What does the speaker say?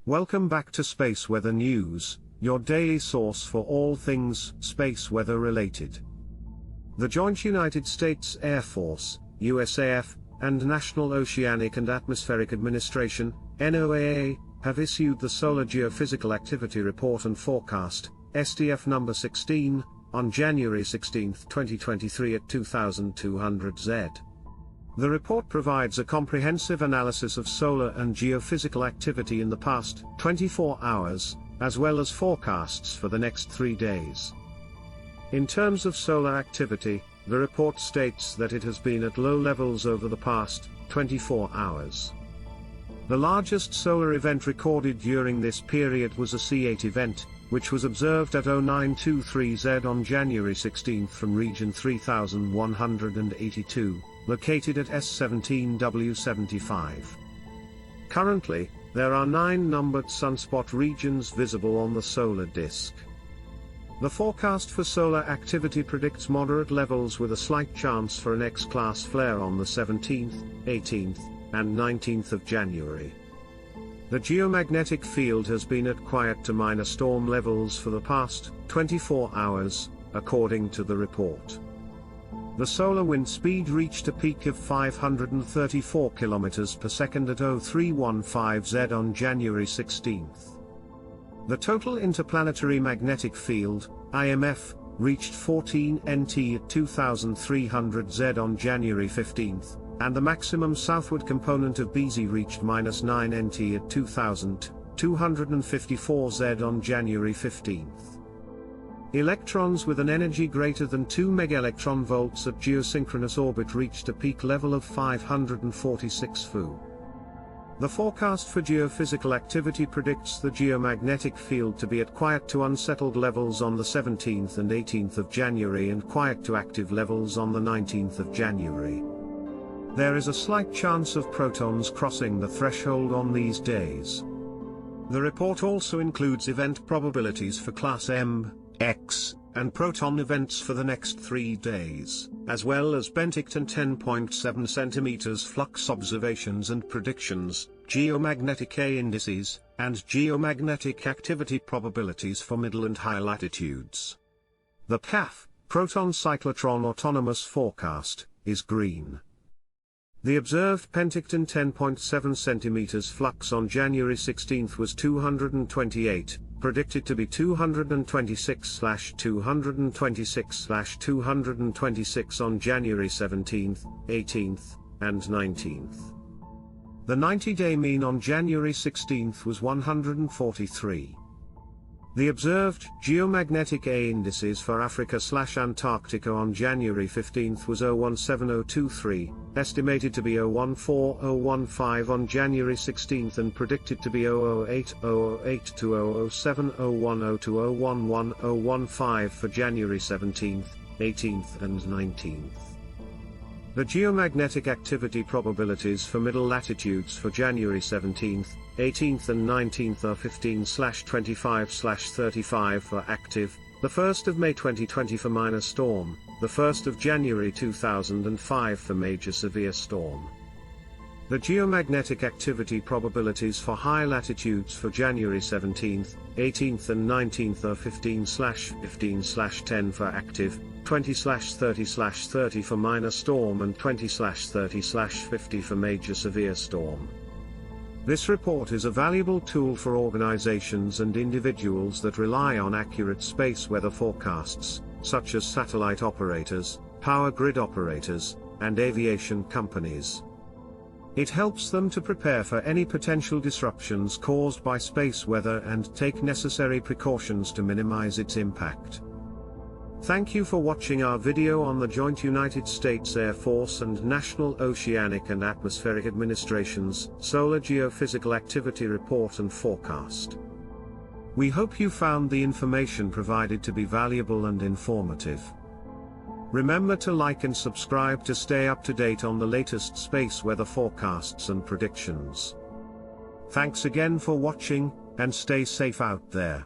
Welcome back to Space Weather News, your daily source for all things space weather related. The Joint United States Air Force, USAF, and National Oceanic and Atmospheric Administration, NOAA, have issued the Solar Geophysical Activity Report and Forecast, SDF Number 16, on January 16, 2023 at 2200 Z. The report provides a comprehensive analysis of solar and geophysical activity in the past 24 hours, as well as forecasts for the next 3 days. In terms of solar activity, the report states that it has been at low levels over the past 24 hours. The largest solar event recorded during this period was a C8 event, which was observed at 0923 Z on January 16 from region 3182. Located at S17W75. Currently, there are 9 numbered sunspot regions visible on the solar disk. The forecast for solar activity predicts moderate levels with a slight chance for an X-class flare on the 17th, 18th, and 19th of January. The geomagnetic field has been at quiet to minor storm levels for the past 24 hours, according to the report. The solar wind speed reached a peak of 534 km per second at 0315 Z on January 16. The total interplanetary magnetic field, IMF, reached 14 NT at 2300 Z on January 15, and the maximum southward component of BZ reached -9 NT at 2254 Z on January 15. Electrons with an energy greater than 2 megaelectronvolts at geosynchronous orbit reached a peak level of 546 Fu. The forecast for geophysical activity predicts the geomagnetic field to be at quiet to unsettled levels on the 17th and 18th of January and quiet to active levels on the 19th of January. There is a slight chance of protons crossing the threshold on these days. The report also includes event probabilities for Class M, X, and Proton events for the next 3 days, as well as Penticton 10.7 cm flux observations and predictions, geomagnetic A indices, and geomagnetic activity probabilities for middle and high latitudes. The PAF, Proton Cyclotron Autonomous Forecast, is green. The observed Penticton 10.7 cm flux on January 16 was 228, predicted to be 226/226/226 on January 17, 18, and 19. The 90-day mean on January 16 was 143. The observed geomagnetic A indices for Africa/Antarctica on January 15 was 017023, estimated to be 014015 on January 16 and predicted to be 008008 to 007010 to 011015 for January 17, 18, and 19. The geomagnetic activity probabilities for middle latitudes for January 17, 18th and 19th are 15/25/35 for active, the 1st of May 2020 for minor storm, the 1st of January 2005 for major severe storm. The geomagnetic activity probabilities for high latitudes for January 17th, 18th and 19th are 15/15/10 for active, 20/30/30 for minor storm and 20/30/50 for major severe storm. This report is a valuable tool for organizations and individuals that rely on accurate space weather forecasts, such as satellite operators, power grid operators, and aviation companies. It helps them to prepare for any potential disruptions caused by space weather and take necessary precautions to minimize its impact. Thank you for watching our video on the Joint United States Air Force and National Oceanic and Atmospheric Administration's Solar Geophysical Activity Report and Forecast. We hope you found the information provided to be valuable and informative. Remember to like and subscribe to stay up to date on the latest space weather forecasts and predictions. Thanks again for watching, and stay safe out there.